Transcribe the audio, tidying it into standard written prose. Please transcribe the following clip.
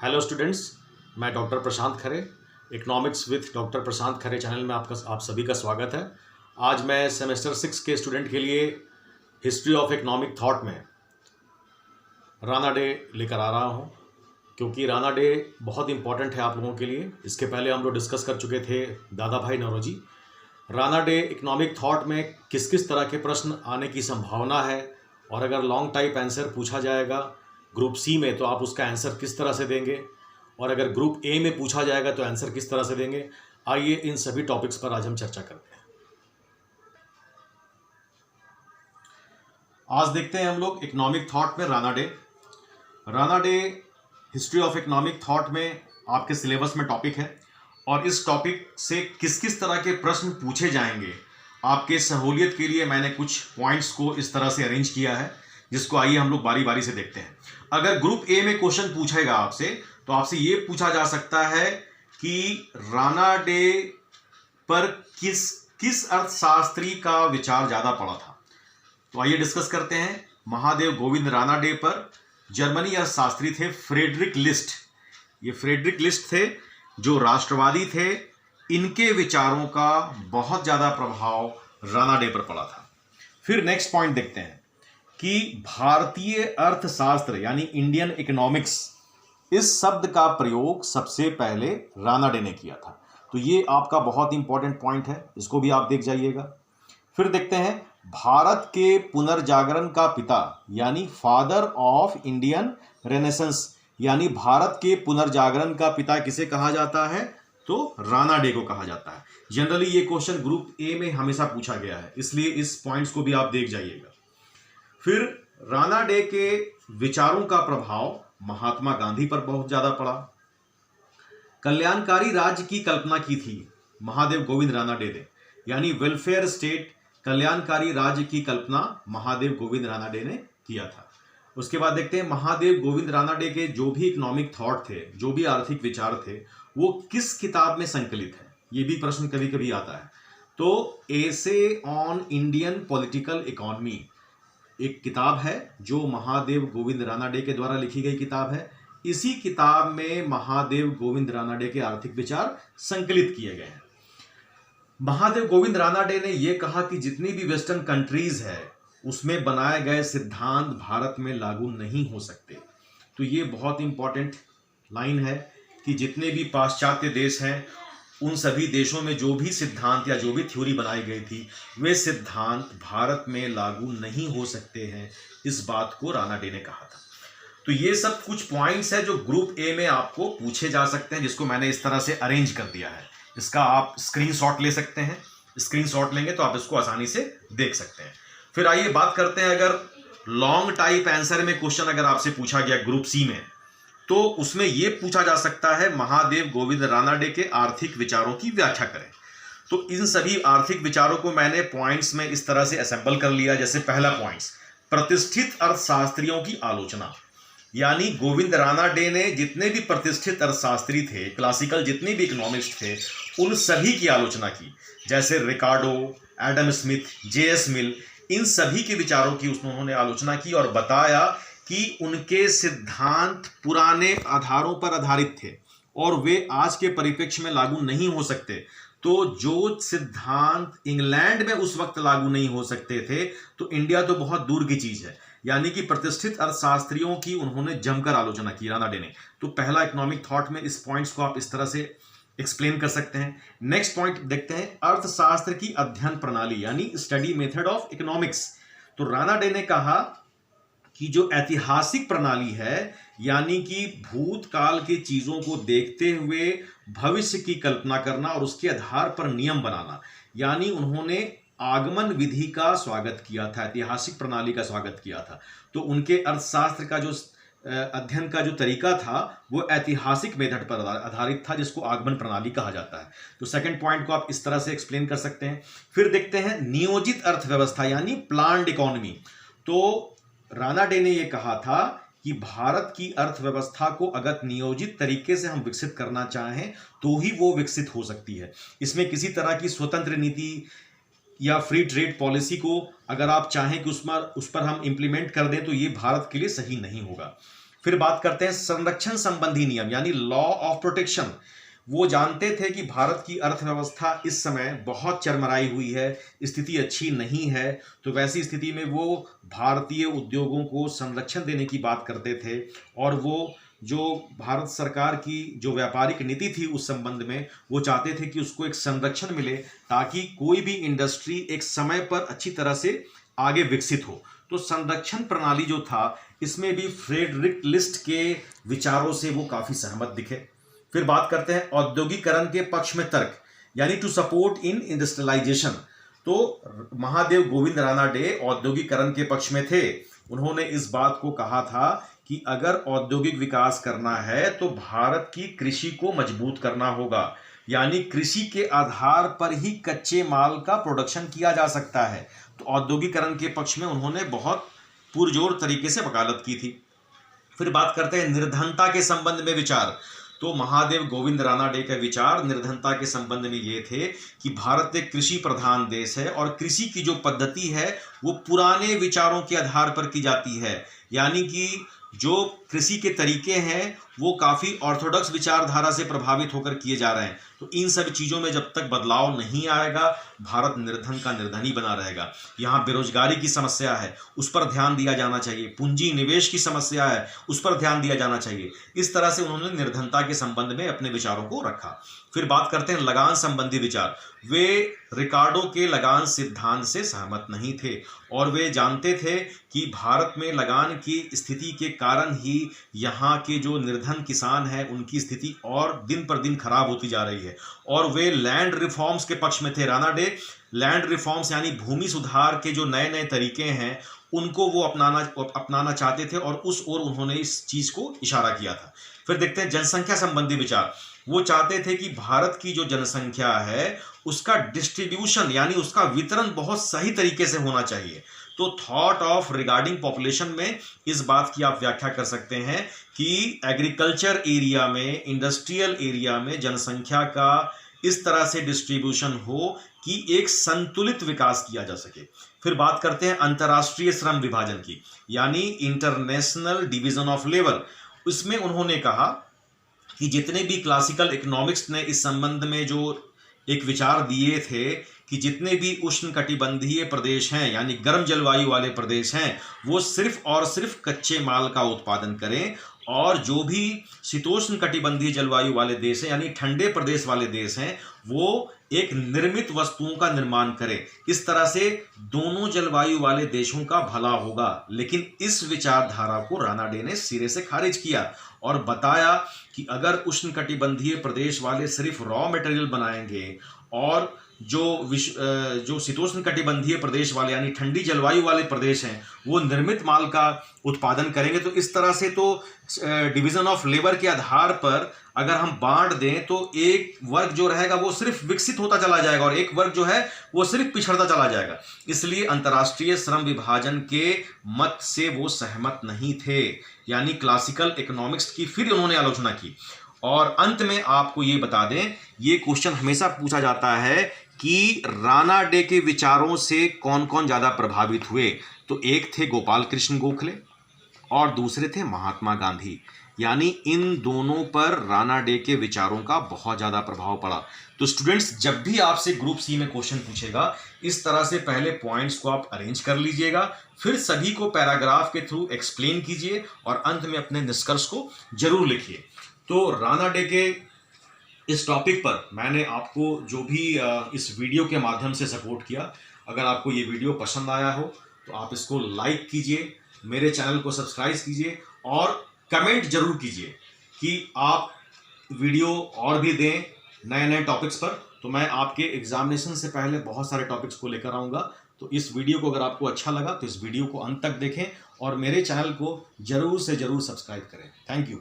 Hello students, मैं doctor Prashant Khare. Economics with doctor Prashant Khare channel में आप सभी का स्वागत है। आज मैं सेमेस्टर 6 के स्टूडेंट के लिए हिस्ट्री ऑफ इकोनॉमिक थॉट में राणा डे लेकर आ रहा हूं, क्योंकि राणा डे बहुत इंपॉर्टेंट है आप लोगों के लिए। इसके पहले हम लोग डिस्कस कर चुके थे Dadabhai Naoroji. Ranade economic thought में किस किस तरह के प्रश्न आने की संभावना है, और अगर लॉन्ग टाइप आंसर पूछा जाएगा ग्रुप सी में तो आप उसका आंसर किस तरह से देंगे, और अगर ग्रुप ए में पूछा जाएगा तो आंसर किस तरह से देंगे। आइए इन सभी टॉपिक्स पर आज हम चर्चा करते हैं। आज देखते हैं हम लोग इकोनॉमिक थॉट में Rana day history of economic thought में आपके सिलेबस में टॉपिक है, और इस टॉपिक से किस किस तरह के प्रश्न पूछे जाएंगे आपके सहूलियत के लिए मैंने कुछ पॉइंट्स को इस तरह से अरेंज किया है, जिसको आइए हम लोग बारी बारी से देखते हैं। अगर ग्रुप ए में क्वेश्चन पूछेगा आपसे, तो आपसे यह पूछा जा सकता है कि राणा डे पर किस अर्थशास्त्री का विचार ज्यादा पड़ा था। तो आइए डिस्कस करते हैं। महादेव गोविंद राणा डे पर जर्मनी अर्थशास्त्री थे फ्रेडरिक लिस्ट। ये फ्रेडरिक लिस्ट थे जो राष्ट्रवादी थे। इनके विचारों का बहुत ज्यादा प्रभाव राणा डे पर पड़ा था। फिर नेक्स्ट पॉइंट देखते हैं कि भारतीय अर्थशास्त्र यानी इंडियन इकोनॉमिक्स, इस शब्द का प्रयोग सबसे पहले राणा डे ने किया था। तो ये आपका बहुत इंपॉर्टेंट पॉइंट है, इसको भी आप देख जाइएगा। फिर देखते हैं भारत के पुनर्जागरण का पिता यानी फादर ऑफ इंडियन रेनेसेंस, यानी भारत के पुनर्जागरण का पिता किसे कहा जाता है, तो राणा डे को कहा जाता है। जनरली ये क्वेश्चन ग्रुप ए में हमेशा पूछा गया है, इसलिए इस पॉइंट्स को भी आप देख जाइएगा। फिर राणा डे के विचारों का प्रभाव महात्मा गांधी पर बहुत ज्यादा पड़ा। कल्याणकारी राज्य की कल्पना की थी महादेव गोविंद राणा डे ने, यानी वेलफेयर स्टेट, कल्याणकारी राज्य की कल्पना महादेव गोविंद राणा डे ने किया था। उसके बाद देखते हैं महादेव गोविंद राणा डे के जो भी इकोनॉमिक थॉट थे, जो भी आर्थिक विचार थे, वो किस किताब में संकलित है। ये भी प्रश्न कभी कभी आता है। तो essay on Indian political economy एक किताब है जो महादेव गोविंद राणा डे के द्वारा लिखी गई किताब है। इसी किताब में महादेव गोविंद राणा डे के आर्थिक विचार संकलित किए गए हैं। महादेव गोविंद राणा डे ने यह कहा कि जितनी भी वेस्टर्न कंट्रीज है उसमें बनाए गए सिद्धांत भारत में लागू नहीं हो सकते। तो ये बहुत इंपॉर्टेंट लाइन है कि जितने भी पाश्चात्य देश हैं उन सभी देशों में जो भी सिद्धांत या जो भी थ्योरी बनाई गई थी, वे सिद्धांत भारत में लागू नहीं हो सकते हैं। इस बात को राणा डे ने कहा था। तो ये सब कुछ पॉइंट्स है जो ग्रुप ए में आपको पूछे जा सकते हैं, जिसको मैंने इस तरह से अरेंज कर दिया है। इसका आप स्क्रीनशॉट ले सकते हैं। स्क्रीनशॉट लेंगे तो आप इसको आसानी से देख सकते हैं। फिर आइए बात करते हैं, अगर लॉन्ग टाइप आंसर में क्वेश्चन अगर आपसे पूछा गया ग्रुप सी में, तो उसमें यह पूछा जा सकता है महादेव गोविंद राणा डे के आर्थिक विचारों की व्याख्या करें। तो इन सभी आर्थिक विचारों को मैंने पॉइंट्स में इस तरह से असेंबल कर लिया। जैसे पहला पॉइंट्स, प्रतिष्ठित अर्थशास्त्रियों की आलोचना, यानी गोविंद राणा डे ने जितने भी प्रतिष्ठित अर्थशास्त्री थे, क्लासिकल जितने भी इकोनॉमिस्ट थे, उन सभी की आलोचना की। जैसे रिकार्डो, एडम स्मिथ, जे.एस. मिल, इन सभी के विचारों की उन्होंने आलोचना की और बताया कि उनके सिद्धांत पुराने आधारों पर आधारित थे और वे आज के परिप्रेक्ष्य में लागू नहीं हो सकते। तो जो सिद्धांत इंग्लैंड में उस वक्त लागू नहीं हो सकते थे, तो इंडिया तो बहुत दूर की चीज है। यानी कि प्रतिष्ठित अर्थशास्त्रियों की उन्होंने जमकर आलोचना की राणा डे ने। तो पहला इकोनॉमिक थॉट में इस पॉइंट्स को आप इस तरह से एक्सप्लेन कर सकते हैं। नेक्स्ट पॉइंट देखते हैं, अर्थशास्त्र की अध्ययन प्रणाली यानी स्टडी मेथड ऑफ इकोनॉमिक्स। तो राणा डे ने कहा कि जो ऐतिहासिक प्रणाली है, यानी कि भूतकाल की चीजों को देखते हुए भविष्य की कल्पना करना और उसके आधार पर नियम बनाना, यानी उन्होंने आगमन विधि का स्वागत किया था, ऐतिहासिक प्रणाली का स्वागत किया था। तो उनके अर्थशास्त्र का जो अध्ययन का जो तरीका था वो ऐतिहासिक मेथड पर आधारित था, जिसको आगमन प्रणाली कहा जाता है। तो सेकंड पॉइंट को आप इस तरह से एक्सप्लेन कर सकते हैं। फिर देखते हैं नियोजित अर्थव्यवस्था यानी प्लान्ड इकोनॉमी। तो राणा डे ने यह कहा था कि भारत की अर्थव्यवस्था को अगर नियोजित तरीके से हम विकसित करना चाहें तो ही वो विकसित हो सकती है। इसमें किसी तरह की स्वतंत्र नीति या फ्री ट्रेड पॉलिसी को अगर आप चाहें कि उस पर हम इंप्लीमेंट कर दें तो ये भारत के लिए सही नहीं होगा। फिर बात करते हैं संरक्षण संबंधी नियम यानी लॉ ऑफ प्रोटेक्शन। वो जानते थे कि भारत की अर्थव्यवस्था इस समय बहुत चरमराई हुई है, स्थिति अच्छी नहीं है, तो वैसी स्थिति में वो भारतीय उद्योगों को संरक्षण देने की बात करते थे। और वो जो भारत सरकार की जो व्यापारिक नीति थी उस संबंध में वो चाहते थे कि उसको एक संरक्षण मिले ताकि कोई भी इंडस्ट्री एक समय पर अच्छी तरह से आगे विकसित हो। तो संरक्षण प्रणाली जो था इसमें भी फ्रेडरिक लिस्ट के विचारों से वो काफी सहमत दिखे। फिर बात करते हैं औद्योगिकरण के पक्ष में तर्क यानी टू सपोर्ट इन इंडस्ट्रियलाइजेशन। तो महादेव गोविंद राणा डे औद्योगिकरण के पक्ष में थे। उन्होंने इस बात को कहा था कि अगर औद्योगिक विकास करना है तो भारत की कृषि को मजबूत करना होगा, यानी कृषि के आधार पर ही कच्चे माल का प्रोडक्शन किया जा सकता है। तो औद्योगिकरण के पक्ष में उन्होंने बहुत पुरजोर तरीके से वकालत की थी। फिर बात करते हैं निर्धनता के संबंध में विचार। तो महादेव गोविंद राणा डे के विचार निर्धनता के संबंध में ये थे कि भारत एक कृषि प्रधान देश है और कृषि की जो पद्धति है वो पुराने विचारों के आधार पर की जाती है, यानी कि जो कृषि के तरीके हैं वो काफ़ी ऑर्थोडॉक्स विचारधारा से प्रभावित होकर किए जा रहे हैं। तो इन सब चीज़ों में जब तक बदलाव नहीं आएगा भारत निर्धन का निर्धन ही बना रहेगा। यहाँ बेरोजगारी की समस्या है उस पर ध्यान दिया जाना चाहिए, पूंजी निवेश की समस्या है उस पर ध्यान दिया जाना चाहिए। इस तरह से उन्होंने निर्धनता के संबंध में अपने विचारों को रखा। फिर बात करते हैं लगान संबंधी विचार। वे रिकार्डो के लगान सिद्धांत से सहमत नहीं थे और वे जानते थे कि भारत में लगान की स्थिति के कारण ही यहाँ के जो निर्धन किसान हैं उनकी स्थिति और दिन पर दिन खराब होती जा रही है। और वे लैंड रिफॉर्म्स के पक्ष में थे। राणा डे लैंड रिफॉर्म्स यानी भूमि सुधार के जो नए नए तरीके हैं उनको वो अपनाना चाहते थे और उस ओर उन्होंने इस चीज को इशारा किया था। फिर देखते हैं जनसंख्या संबंधी विचार। वो चाहते थे कि भारत की जो जनसंख्या है उसका डिस्ट्रीब्यूशन यानी उसका वितरण बहुत सही तरीके से होना चाहिए। तो थॉट ऑफ रिगार्डिंग पॉपुलेशन में इस बात की आप व्याख्या कर सकते हैं कि एग्रीकल्चर एरिया में, इंडस्ट्रियल एरिया में जनसंख्या का इस तरह से डिस्ट्रीब्यूशन हो कि एक संतुलित विकास किया जा सके। फिर बात करते हैं अंतर्राष्ट्रीय श्रम विभाजन की यानी इंटरनेशनल डिवीजन ऑफ लेबर। उसमें उन्होंने कहा कि जितने भी क्लासिकल इकोनॉमिक्स ने इस संबंध में जो एक विचार दिए थे कि जितने भी उष्णकटिबंधीय प्रदेश हैं यानी गर्म जलवायु वाले प्रदेश हैं वो सिर्फ और सिर्फ कच्चे माल का उत्पादन करें और जो भी शीतोष्ण कटिबंधीय जलवायु वाले देश हैं यानी ठंडे प्रदेश वाले देश हैं वो एक निर्मित वस्तुओं का निर्माण करें। इस तरह से दोनों जलवायु वाले देशों का भला होगा। लेकिन इस विचारधारा को राणा डे ने सिरे से खारिज किया और बताया कि अगर उष्णकटिबंधीय प्रदेश वाले सिर्फ रॉ मटेरियल बनाएंगे और जो शीतोष्ण कटिबंधीय प्रदेश वाले यानी ठंडी जलवायु वाले प्रदेश हैं वो निर्मित माल का उत्पादन करेंगे, तो इस तरह से तो डिवीजन ऑफ लेबर के आधार पर अगर हम बांट दें तो एक वर्ग जो रहेगा वो सिर्फ विकसित होता चला जाएगा और एक वर्ग जो है वो सिर्फ पिछड़ता चला जाएगा। इसलिए अंतर्राष्ट्रीय श्रम विभाजन के मत से वो सहमत नहीं थे, यानी क्लासिकल इकोनॉमिक्स की फिर उन्होंने आलोचना की। और अंत में आपको ये बता दें, ये क्वेश्चन हमेशा पूछा जाता है कि राणा डे के विचारों से कौन कौन ज्यादा प्रभावित हुए। तो एक थे गोपाल कृष्ण गोखले और दूसरे थे महात्मा गांधी, यानी इन दोनों पर राणा डे के विचारों का बहुत ज्यादा प्रभाव पड़ा। तो स्टूडेंट्स जब भी आपसे ग्रुप सी में क्वेश्चन पूछेगा इस तरह से पहले पॉइंट्स को आप अरेंज कर लीजिएगा, फिर सभी को पैराग्राफ के थ्रू एक्सप्लेन कीजिए और अंत में अपने निष्कर्ष को जरूर लिखिए। तो राणा डे के इस टॉपिक पर मैंने आपको जो भी इस वीडियो के माध्यम से सपोर्ट किया, अगर आपको ये वीडियो पसंद आया हो तो आप इसको लाइक कीजिए, मेरे चैनल को सब्सक्राइब कीजिए और कमेंट जरूर कीजिए कि आप वीडियो और भी दें नए नए टॉपिक्स पर। तो मैं आपके एग्जामिनेशन से पहले बहुत सारे टॉपिक्स को लेकर आऊँगा। तो इस वीडियो को अगर आपको अच्छा लगा तो इस वीडियो को अंत तक देखें और मेरे चैनल को जरूर से जरूर सब्सक्राइब करें। Thank you.